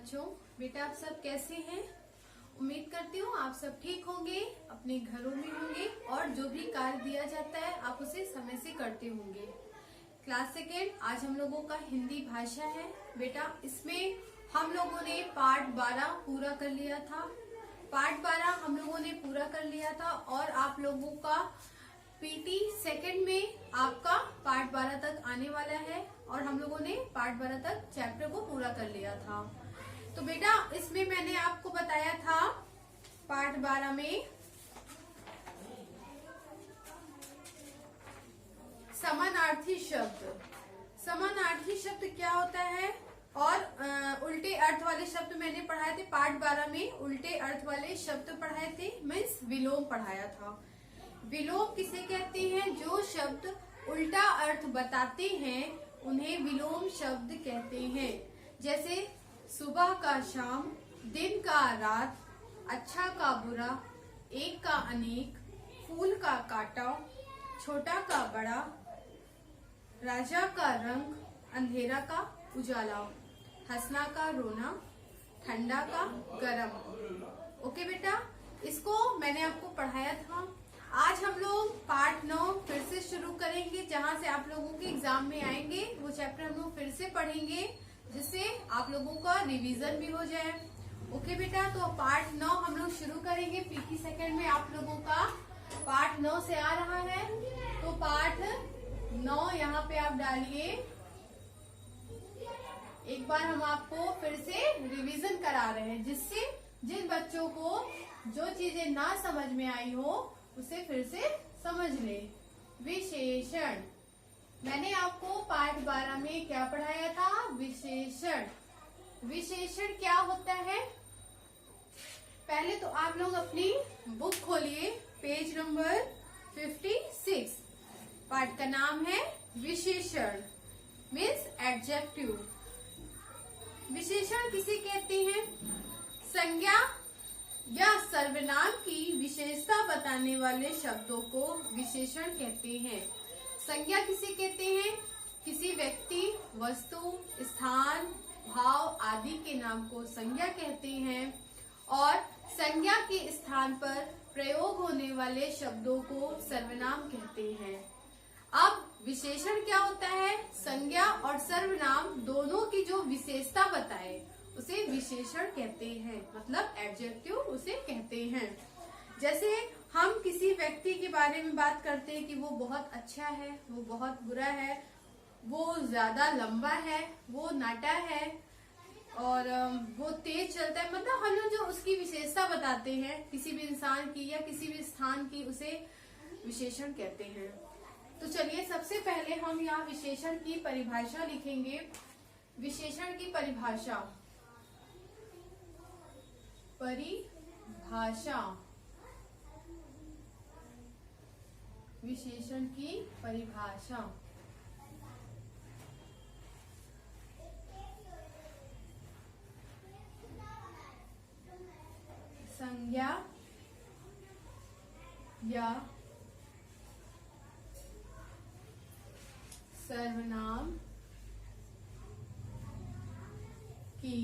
बच्चों, बेटा आप सब कैसे हैं? उम्मीद करती हूँ आप सब ठीक होंगे, अपने घरों में होंगे और जो भी कार्य दिया जाता है आप उसे समय से करते होंगे। क्लास सेकेंड, आज हम लोगों का हिंदी भाषा है। बेटा इसमें हम लोगों ने पार्ट 12 पूरा कर लिया था। पार्ट 12 हम लोगों ने पूरा कर लिया था और आप लोगों का पीटी सेकंड में आपका पार्ट 12 तक आने वाला है और हम लोगों ने पार्ट 12 तक चैप्टर को पूरा कर लिया था। तो बेटा इसमें मैंने आपको बताया था पार्ट 12 में समानार्थी शब्द। समानार्थी शब्द क्या होता है और उल्टे अर्थ वाले शब्द मैंने पढ़ाए थे पार्ट 12 में। उल्टे अर्थ वाले शब्द पढ़ाए थे, मीन्स विलोम पढ़ाया था। विलोम किसे कहते हैं? जो शब्द उल्टा अर्थ बताते हैं उन्हें विलोम शब्द कहते हैं। जैसे सुबह का शाम, दिन का रात, अच्छा का बुरा, एक का अनेक, फूल का कांटा, छोटा का बड़ा, राजा का रंग, अंधेरा का उजाला, हंसना का रोना, ठंडा का गरम। ओके बेटा, इसको मैंने आपको पढ़ाया था। आज हम लोग पार्ट 9 फिर से शुरू करेंगे, जहां से आप लोगों के एग्जाम में आएंगे वो चैप्टर हम लोग फिर से पढ़ेंगे, जिससे आप लोगों का रिवीजन भी हो जाए। ओके बेटा, तो पार्ट 9 हम लोग शुरू करेंगे। पीटी सेकंड में आप लोगों का पार्ट 9 से आ रहा है, तो पार्ट 9 यहाँ पे आप डालिए। एक बार हम आपको फिर से रिवीजन करा रहे हैं, जिससे जिन बच्चों को जो चीजें ना समझ में आई हो उसे फिर से समझ ले। विशेषण, मैंने आपको पार्ट 12 में क्या पढ़ाया था? विशेषण। विशेषण क्या होता है? पहले तो आप लोग अपनी बुक खोलिए, पेज नंबर 56। पार्ट का नाम है विशेषण, मीन्स एडजेक्टिव। विशेषण किसे कहते हैं? संज्ञा या सर्वनाम की विशेषता बताने वाले शब्दों को विशेषण कहते हैं। संज्ञा किसे कहते हैं? किसी व्यक्ति, वस्तु, स्थान, भाव आदि के नाम को संज्ञा कहते हैं और संज्ञा के स्थान पर प्रयोग होने वाले शब्दों को सर्वनाम कहते हैं। अब विशेषण क्या होता है? संज्ञा और सर्वनाम दोनों की जो विशेषता बताए उसे विशेषण कहते हैं, मतलब एडजेक्टिव उसे कहते हैं। जैसे हम किसी व्यक्ति के बारे में बात करते हैं कि वो बहुत अच्छा है, वो बहुत बुरा है, वो ज्यादा लंबा है, वो नाटा है और वो तेज चलता है, मतलब हम लोग जो उसकी विशेषता बताते हैं किसी भी इंसान की या किसी भी स्थान की, उसे विशेषण कहते हैं। तो चलिए सबसे पहले हम यहाँ विशेषण की परिभाषा लिखेंगे। विशेषण की परिभाषा, विशेषण की परिभाषा। संज्ञा या सर्वनाम की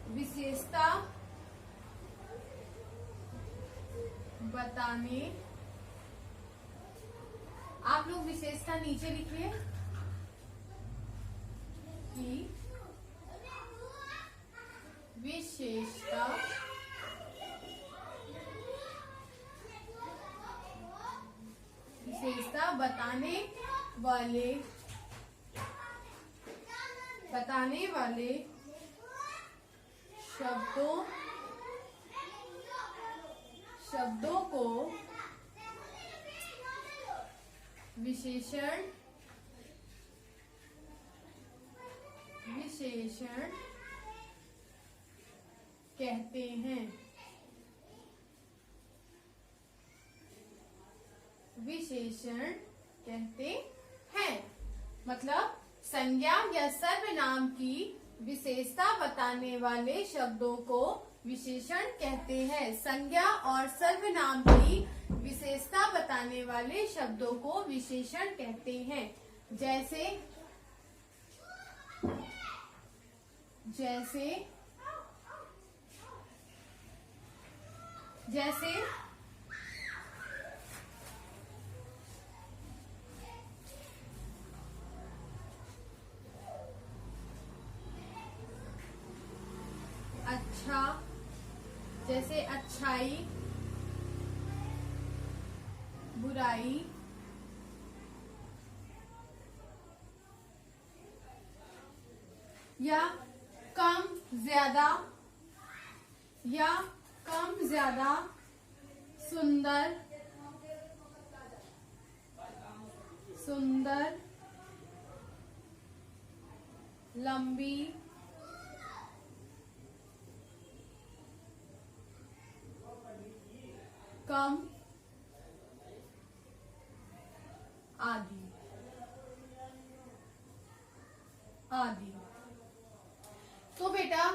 विशेषता बताने, आप लोग विशेषता नीचे लिखिए कि विशेषता बताने वाले शब्दों को विशेषण कहते हैं। विशेषण कहते हैं मतलब संज्ञा या सर्वनाम की विशेषता बताने वाले शब्दों को विशेषण कहते हैं। संज्ञा और सर्वनाम की विशेषता बताने वाले शब्दों को विशेषण कहते हैं। जैसे जैसे जैसे अच्छा, जैसे अच्छाई, बुराई, या कम ज्यादा, या कम ज्यादा, सुंदर, सुंदर, लंबी, कम, आदि आदि। तो बेटा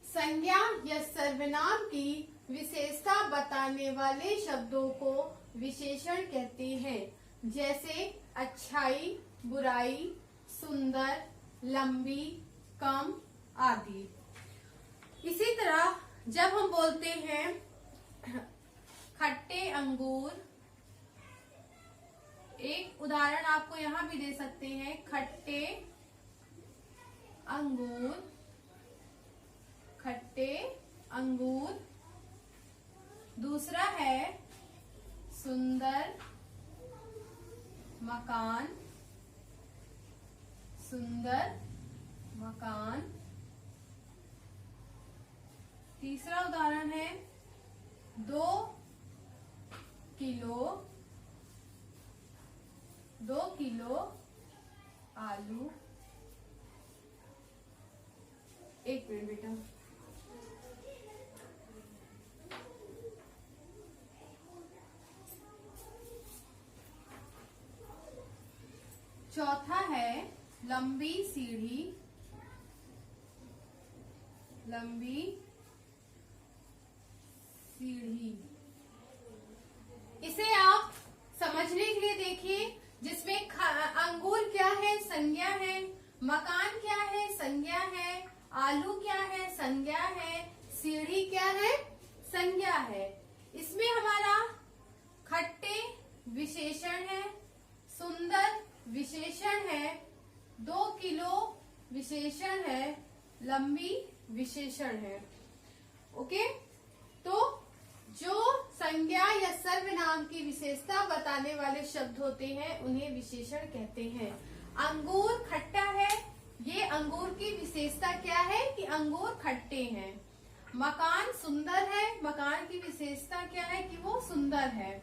संज्ञा या सर्वनाम की विशेषता बताने वाले शब्दों को विशेषण कहते हैं। जैसे अच्छाई, बुराई, सुंदर, लंबी, कम, आदि। इसी तरह जब हम बोलते हैं खट्टे अंगूर, एक उदाहरण आपको यहाँ भी दे सकते हैं, खट्टे अंगूर, खट्टे अंगूर। दूसरा है सुंदर मकान, सुंदर मकान। तीसरा उदाहरण है 2 किलो आलू। एक मिनट बेटा। चौथा है लंबी सीढ़ी, लंबी सीढ़ी। इसे आप समझने के लिए देखिए, जिसमें अंगूर क्या है, संज्ञा है, मकान क्या है, संज्ञा है, आलू क्या है, संज्ञा है, सीढ़ी क्या है, संज्ञा है। इसमें हमारा खट्टे विशेषण है, सुंदर विशेषण है, 2 किलो विशेषण है, लंबी विशेषण है। ओके, तो जो संज्ञा या सर्वनाम की विशेषता बताने वाले शब्द होते हैं उन्हें विशेषण कहते हैं। अंगूर खट्टा है, ये अंगूर की विशेषता क्या है कि अंगूर खट्टे हैं। मकान सुंदर है, मकान की विशेषता क्या है कि वो सुंदर है।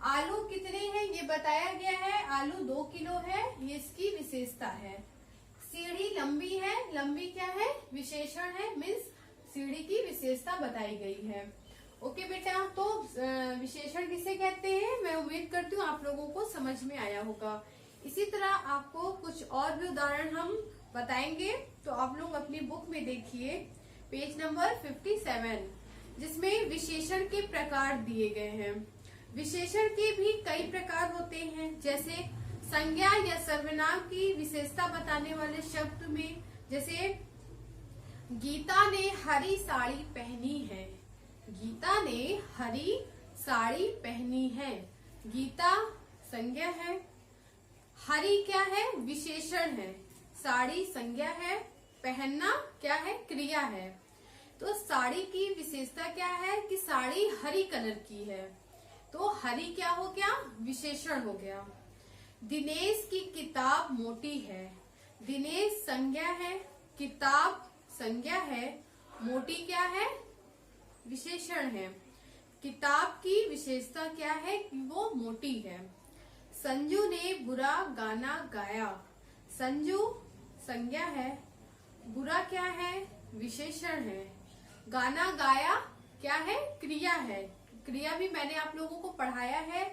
आलू कितने हैं ये बताया गया है, आलू 2 किलो है, ये इसकी विशेषता है। सीढ़ी लंबी है, लंबी क्या है, विशेषण है, मीन्स सीढ़ी की विशेषता बताई गई है। ओके बेटा, तो विशेषण किसे कहते हैं, मैं उम्मीद करती हूँ आप लोगों को समझ में आया होगा। इसी तरह आपको कुछ और भी उदाहरण हम बताएंगे, तो आप लोग अपनी बुक में देखिए पेज नंबर 57, जिसमें विशेषण के प्रकार दिए गए हैं। विशेषण के भी कई प्रकार होते हैं, जैसे संज्ञा या सर्वनाम की विशेषता बताने वाले शब्द में, जैसे गीता ने हरी साड़ी पहनी है, गीता ने हरी साड़ी पहनी है। गीता संज्ञा है, हरी क्या है, विशेषण है, साड़ी संज्ञा है, पहनना क्या है, क्रिया है। तो साड़ी की विशेषता क्या है कि साड़ी हरी कलर की है, तो हरी क्या हो गया, विशेषण हो गया। दिनेश की किताब मोटी है, दिनेश संज्ञा है, किताब संज्ञा है, मोटी क्या है, विशेषण है। किताब की विशेषता क्या है कि वो मोटी है। संजू ने बुरा गाना गाया, संजू संज्ञा है, बुरा क्या है, विशेषण है। गाना गाया क्या है, क्रिया है। क्रिया भी मैंने आप लोगों को पढ़ाया है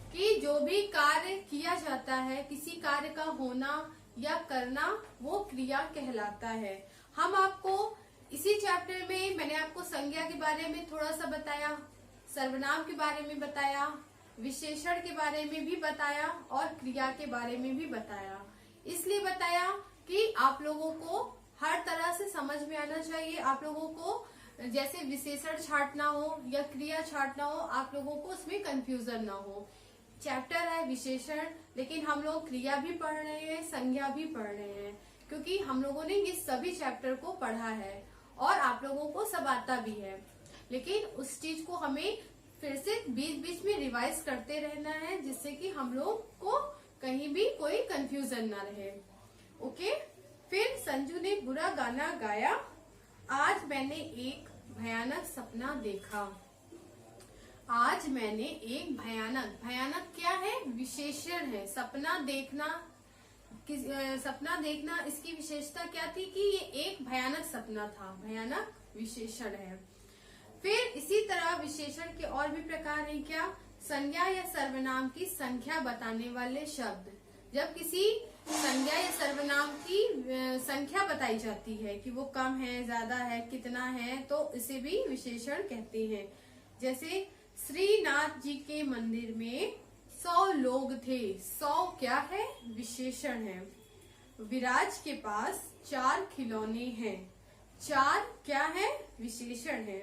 कि जो भी कार्य किया जाता है, किसी कार्य का होना या करना, वो क्रिया कहलाता है। हम आपको इसी चैप्टर में मैंने आपको संज्ञा के बारे में थोड़ा सा बताया, सर्वनाम के बारे में बताया, विशेषण के बारे में भी बताया और क्रिया के बारे में भी बताया। इसलिए बताया कि आप लोगों को हर तरह से समझ में आना चाहिए। आप लोगों को जैसे विशेषण छांटना हो या क्रिया छांटना हो, आप लोगों को उसमें कंफ्यूजन ना हो। चैप्टर है विशेषण, लेकिन हम लोग क्रिया भी पढ़ रहे हैं, संज्ञा भी पढ़ रहे हैं, क्योंकि हम लोगों ने ये सभी चैप्टर को पढ़ा है और आप लोगों को सब आता भी है। लेकिन उस चीज को हमें फिर से बीच बीच में रिवाइज करते रहना है, जिससे कि हम लोग को कहीं भी कोई कंफ्यूजन ना रहे। ओके। फिर संजू ने बुरा गाना गाया। आज मैंने एक भयानक सपना देखा। आज मैंने एक भयानक क्या है? विशेषण है। सपना देखना, सपना देखना, इसकी विशेषता क्या थी कि ये एक भयानक सपना था। भयानक विशेषण है। फिर इसी तरह विशेषण के और भी प्रकार हैं। क्या? संज्ञा या सर्वनाम की संख्या बताने वाले शब्द। जब किसी संज्ञा या सर्वनाम की संख्या बताई जाती है कि वो कम है, ज्यादा है, कितना है, तो इसे भी विशेषण कहते हैं। जैसे श्रीनाथ जी के मंदिर में 100 लोग थे। 100 क्या है? विशेषण है। विराज के पास 4 खिलौने हैं। 4 क्या है? विशेषण है।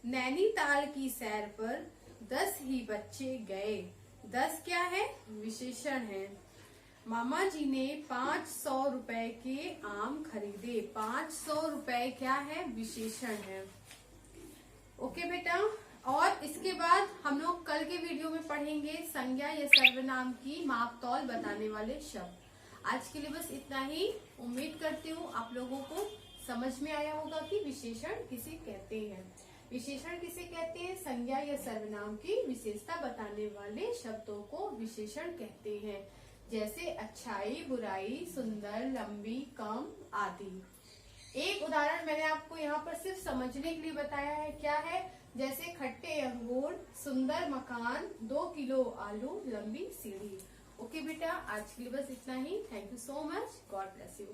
नैनीताल की सैर पर 10 ही बच्चे गए। 10 क्या है? विशेषण है। मामा जी ने 500 रुपए के आम खरीदे। 500 रुपए क्या है? विशेषण है। ओके बेटा। और इसके बाद हम लोग कल के वीडियो में पढ़ेंगे संज्ञा या सर्वनाम की माप तौल बताने वाले शब्द। आज के लिए बस इतना ही। उम्मीद करती हूँ आप लोगों को समझ में आया होगा कि विशेषण किसे कहते हैं। विशेषण किसे कहते हैं? संज्ञा या सर्वनाम की विशेषता बताने वाले शब्दों को विशेषण कहते हैं। जैसे अच्छाई, बुराई, सुंदर, लंबी, कम आदि। एक उदाहरण मैंने आपको यहाँ पर सिर्फ समझने के लिए बताया है। क्या है? जैसे खट्टे अंगूर, सुंदर मकान, 2 किलो आलू, लंबी सीढ़ी। ओके बेटा, आज के लिए बस इतना ही। Thank you so much. God bless you.